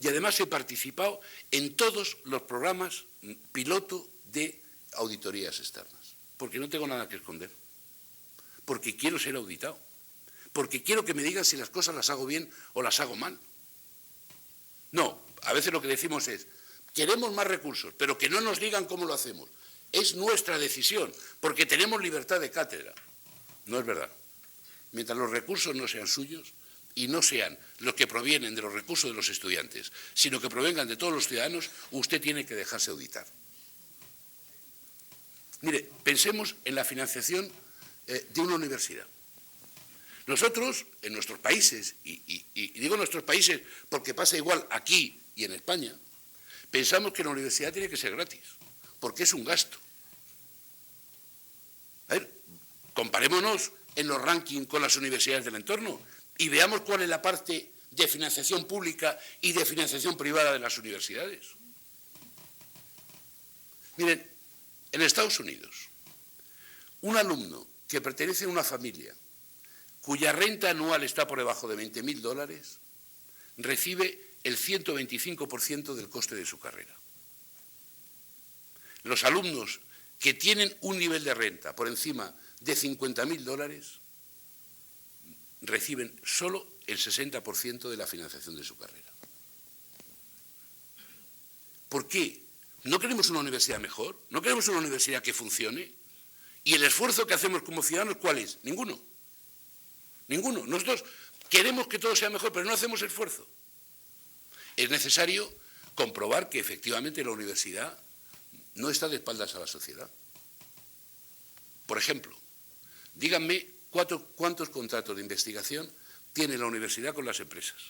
Y además he participado en todos los programas piloto de auditorías externas, porque no tengo nada que esconder, porque quiero ser auditado, porque quiero que me digan si las cosas las hago bien o las hago mal. No, a veces lo que decimos es, queremos más recursos, pero que no nos digan cómo lo hacemos. Es nuestra decisión, porque tenemos libertad de cátedra. No es verdad. Mientras los recursos no sean suyos y no sean los que provienen de los recursos de los estudiantes, sino que provengan de todos los ciudadanos, usted tiene que dejarse auditar. Mire, pensemos en la financiación de una universidad. Nosotros, en nuestros países, y digo nuestros países porque pasa igual aquí y en España, pensamos que la universidad tiene que ser gratis, porque es un gasto. A ver, comparémonos en los rankings con las universidades del entorno y veamos cuál es la parte de financiación pública y de financiación privada de las universidades. Miren, en Estados Unidos, un alumno que pertenece a una familia cuya renta anual está por debajo de $20.000 recibe el 125% del coste de su carrera. Los alumnos que tienen un nivel de renta por encima de $50.000 reciben solo el 60% de la financiación de su carrera. ¿Por qué? ¿No queremos una universidad mejor? ¿No queremos una universidad que funcione? ¿Y el esfuerzo que hacemos como ciudadanos cuál es? Ninguno. Ninguno. Nosotros queremos que todo sea mejor, pero no hacemos esfuerzo. Es necesario comprobar que efectivamente la universidad no está de espaldas a la sociedad. Por ejemplo, díganme cuántos contratos de investigación tiene la universidad con las empresas.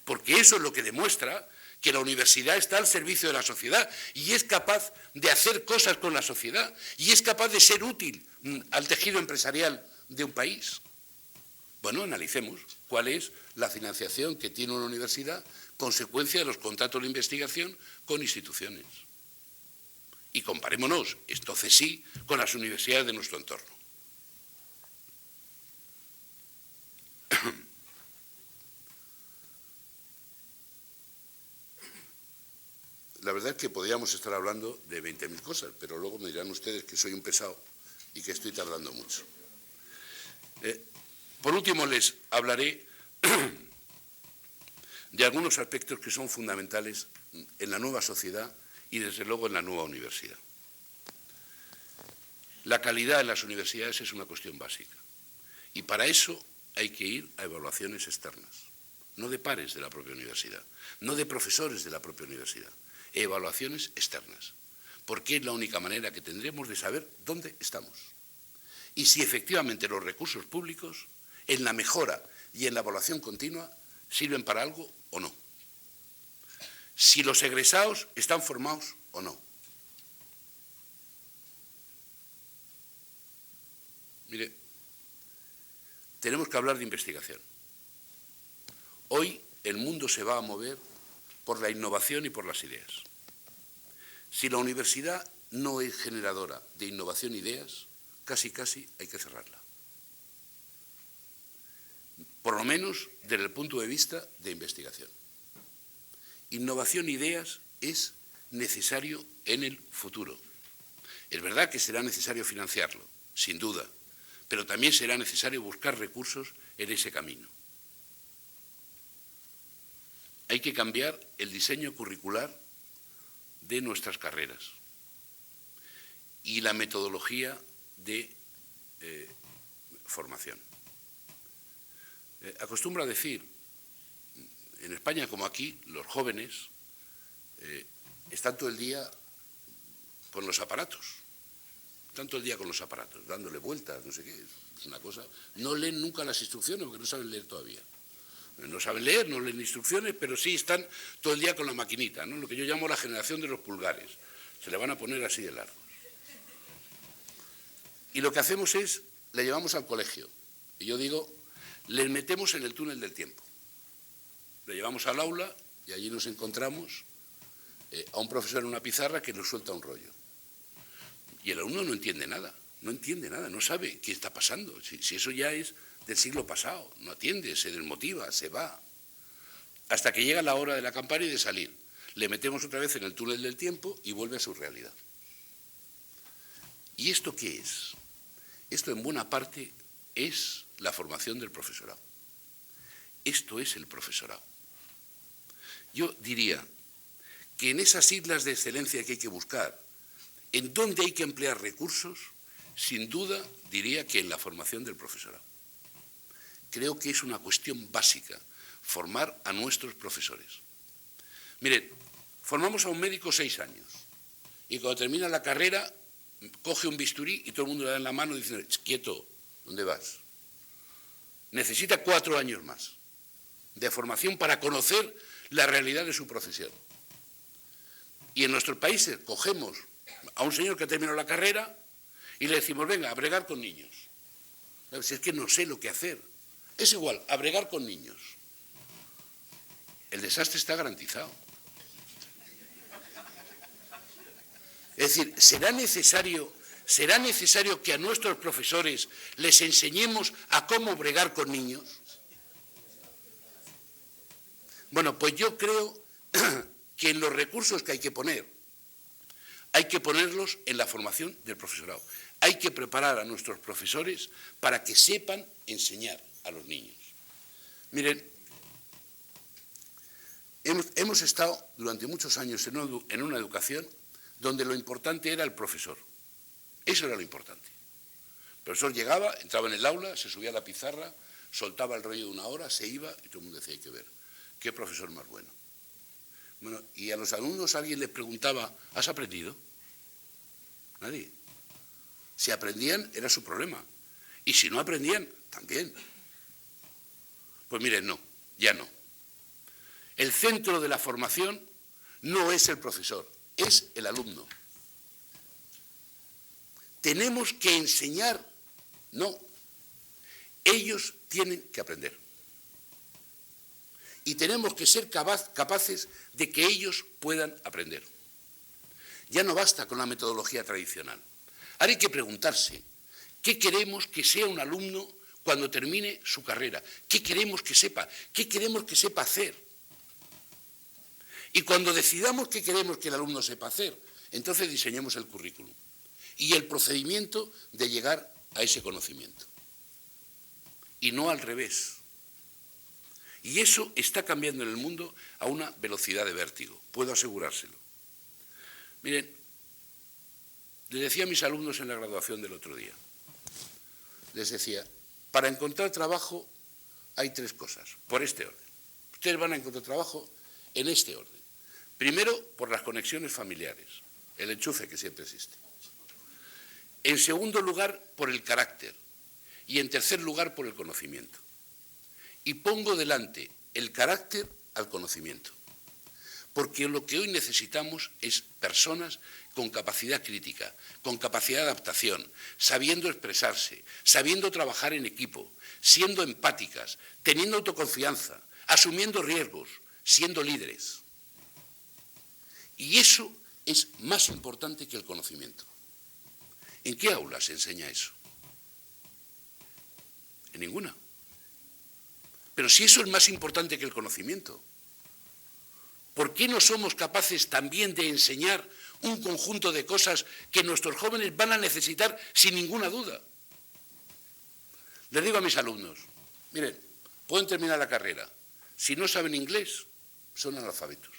Porque eso es lo que demuestra que la universidad está al servicio de la sociedad y es capaz de hacer cosas con la sociedad y es capaz de ser útil al tejido empresarial de un país. Bueno, analicemos cuál es la financiación que tiene una universidad consecuencia de los contratos de investigación con instituciones. Y comparémonos, entonces sí, con las universidades de nuestro entorno. La que podríamos estar hablando de 20.000 cosas, pero luego me dirán ustedes que soy un pesado y que estoy tardando mucho. Por último, les hablaré de algunos aspectos que son fundamentales en la nueva sociedad y, desde luego, en la nueva universidad. La calidad en las universidades es una cuestión básica y para eso hay que ir a evaluaciones externas, no de pares de la propia universidad, no de profesores de la propia universidad, evaluaciones externas, porque es la única manera que tendremos de saber dónde estamos y si efectivamente los recursos públicos en la mejora y en la evaluación continua sirven para algo o no, si los egresados están formados o no. Mire, tenemos que hablar de investigación. Hoy el mundo se va a mover por la innovación y por las ideas. Si la universidad no es generadora de innovación e ideas, casi hay que cerrarla. Por lo menos desde el punto de vista de investigación. Innovación e ideas es necesario en el futuro. Es verdad que será necesario financiarlo, sin duda, pero también será necesario buscar recursos en ese camino. Hay que cambiar el diseño curricular de nuestras carreras y la metodología de formación. Acostumbro a decir, en España como aquí, los jóvenes están todo el día con los aparatos. Están todo el día con los aparatos, dándole vueltas, no sé qué, es una cosa. No leen nunca las instrucciones porque no saben leer todavía. No saben leer, no leen instrucciones, pero sí están todo el día con la maquinita, ¿no? Lo que yo llamo la generación de los pulgares. Se le van a poner así de largos. Y lo que hacemos es, le llevamos al colegio. Y yo digo, les metemos en el túnel del tiempo. Le llevamos al aula y allí nos encontramos a un profesor en una pizarra que nos suelta un rollo. Y el alumno no entiende nada, no sabe qué está pasando. Si eso ya es del siglo pasado, no atiende, se desmotiva, se va. Hasta que llega la hora de la campana y de salir. Le metemos otra vez en el túnel del tiempo y vuelve a su realidad. ¿Y esto qué es? Esto en buena parte es la formación del profesorado. Esto es el profesorado. Yo diría que en esas islas de excelencia que hay que buscar, en dónde hay que emplear recursos, sin duda diría que en la formación del profesorado. Creo que es una cuestión básica formar a nuestros profesores. Miren, formamos a un médico 6 años y cuando termina la carrera coge un bisturí y todo el mundo le da en la mano y dice, quieto, ¿dónde vas? Necesita 4 años más de formación para conocer la realidad de su profesión. Y en nuestros países cogemos a un señor que ha terminado la carrera y le decimos, venga, a bregar con niños. Si es que no sé lo que hacer. Es igual, a bregar con niños. El desastre está garantizado. Es decir, ¿será necesario que a nuestros profesores les enseñemos a cómo bregar con niños? Bueno, pues yo creo que en los recursos que hay que ponerlos en la formación del profesorado. Hay que preparar a nuestros profesores para que sepan enseñar a los niños. Miren, hemos estado durante muchos años en una educación donde lo importante era el profesor. Eso era lo importante. El profesor llegaba, entraba en el aula, se subía a la pizarra, soltaba el rollo de 1 hora, se iba y todo el mundo decía, hay que ver, qué profesor más bueno. Bueno, y a los alumnos alguien les preguntaba, ¿has aprendido? Nadie. Si aprendían, era su problema. Y si no aprendían, también. Pues miren, no, ya no. El centro de la formación no es el profesor, es el alumno. ¿Tenemos que enseñar? No. Ellos tienen que aprender. Y tenemos que ser capaces de que ellos puedan aprender. Ya no basta con la metodología tradicional. Ahora hay que preguntarse, ¿qué queremos que sea un alumno cuando termine su carrera? ¿Qué queremos que sepa? ¿Qué queremos que sepa hacer? Y cuando decidamos qué queremos que el alumno sepa hacer, entonces diseñemos el currículum y el procedimiento de llegar a ese conocimiento. Y no al revés. Y eso está cambiando en el mundo a una velocidad de vértigo, puedo asegurárselo. Miren, les decía a mis alumnos en la graduación del otro día, les decía, para encontrar trabajo hay 3 cosas, por este orden. Ustedes van a encontrar trabajo en este orden. Primero, por las conexiones familiares, el enchufe que siempre existe. En segundo lugar, por el carácter. Y en tercer lugar, por el conocimiento. Y pongo delante el carácter al conocimiento. Porque lo que hoy necesitamos es personas con capacidad crítica, con capacidad de adaptación, sabiendo expresarse, sabiendo trabajar en equipo, siendo empáticas, teniendo autoconfianza, asumiendo riesgos, siendo líderes. Y eso es más importante que el conocimiento. ¿En qué aula se enseña eso? En ninguna. Pero si eso es más importante que el conocimiento, ¿por qué no somos capaces también de enseñar un conjunto de cosas que nuestros jóvenes van a necesitar sin ninguna duda? Les digo a mis alumnos, miren, pueden terminar la carrera, si no saben inglés, son analfabetos.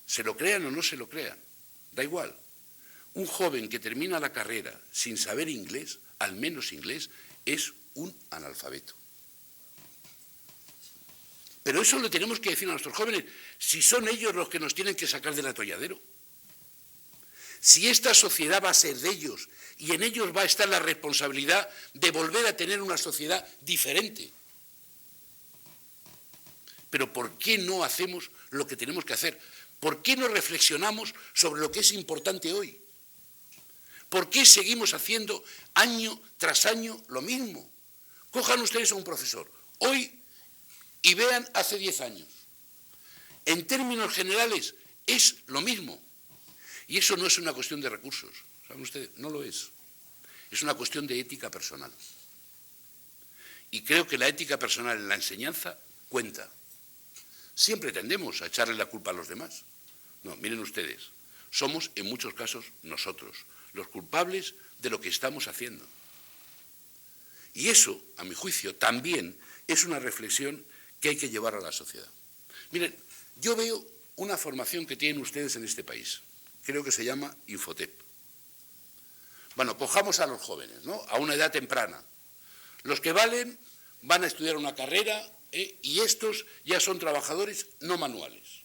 Se lo crean o no se lo crean, da igual. Un joven que termina la carrera sin saber inglés, al menos inglés, es un analfabeto. Pero eso lo tenemos que decir a nuestros jóvenes, si son ellos los que nos tienen que sacar del atolladero. Si esta sociedad va a ser de ellos y en ellos va a estar la responsabilidad de volver a tener una sociedad diferente. Pero ¿por qué no hacemos lo que tenemos que hacer? ¿Por qué no reflexionamos sobre lo que es importante hoy? ¿Por qué seguimos haciendo año tras año lo mismo? Cojan ustedes a un profesor hoy y vean hace 10 años. En términos generales es lo mismo. Y eso no es una cuestión de recursos, ¿saben ustedes? No lo es. Es una cuestión de ética personal. Y creo que la ética personal en la enseñanza cuenta. Siempre tendemos a echarle la culpa a los demás. No, miren ustedes, somos en muchos casos nosotros los culpables de lo que estamos haciendo. Y eso, a mi juicio, también es una reflexión que hay que llevar a la sociedad. Miren, yo veo una formación que tienen ustedes en este país, creo que se llama Infotep. Bueno, cojamos a los jóvenes, ¿no? A una edad temprana. Los que valen van a estudiar una carrera y estos ya son trabajadores no manuales.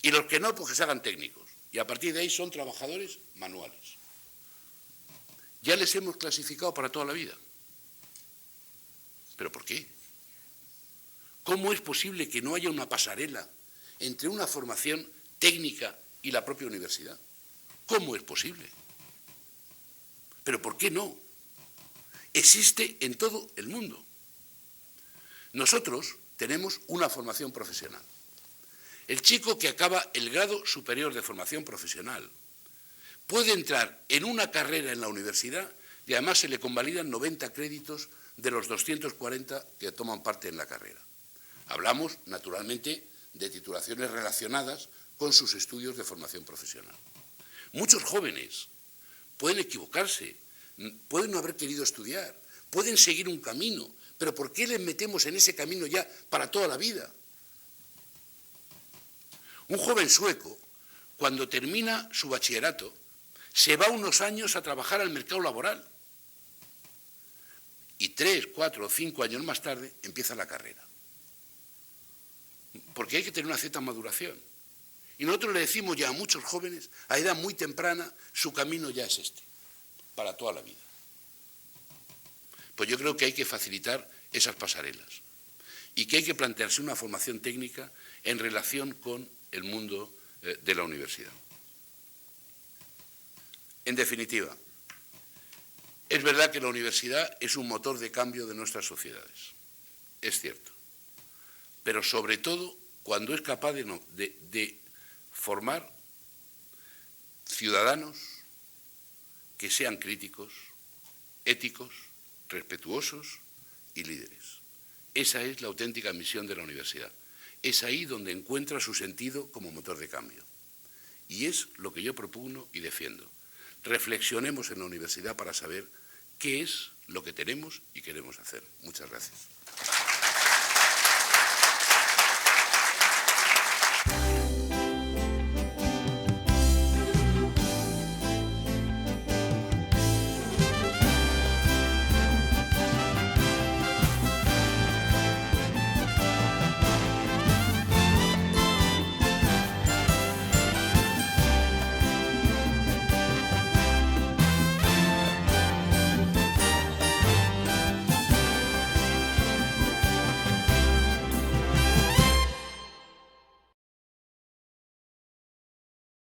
Y los que no, pues que se hagan técnicos. Y a partir de ahí son trabajadores manuales. Ya les hemos clasificado para toda la vida. ¿Pero por qué? ¿Cómo es posible que no haya una pasarela entre una formación técnica y la propia universidad? ¿Cómo es posible? ¿Pero por qué no? Existe en todo el mundo. Nosotros tenemos una formación profesional. El chico que acaba el grado superior de formación profesional puede entrar en una carrera en la universidad y además se le convalidan 90 créditos de los 240 que toman parte en la carrera. Hablamos, naturalmente, de titulaciones relacionadas con sus estudios de formación profesional. Muchos jóvenes pueden equivocarse, pueden no haber querido estudiar, pueden seguir un camino, pero ¿por qué les metemos en ese camino ya para toda la vida? Un joven sueco, cuando termina su bachillerato, se va unos años a trabajar al mercado laboral. Y 3, 4 o 5 años más tarde empieza la carrera. Porque hay que tener una cierta maduración. Y nosotros le decimos ya a muchos jóvenes, a edad muy temprana, su camino ya es este, para toda la vida. Pues yo creo que hay que facilitar esas pasarelas y que hay que plantearse una formación técnica en relación con el mundo de la universidad. En definitiva, es verdad que la universidad es un motor de cambio de nuestras sociedades, es cierto, pero sobre todo cuando es capaz de formar ciudadanos que sean críticos, éticos, respetuosos y líderes. Esa es la auténtica misión de la universidad. es ahí donde encuentra su sentido como motor de cambio. Y es lo que yo propugno y defiendo. Reflexionemos en la universidad para saber qué es lo que tenemos y queremos hacer. Muchas gracias.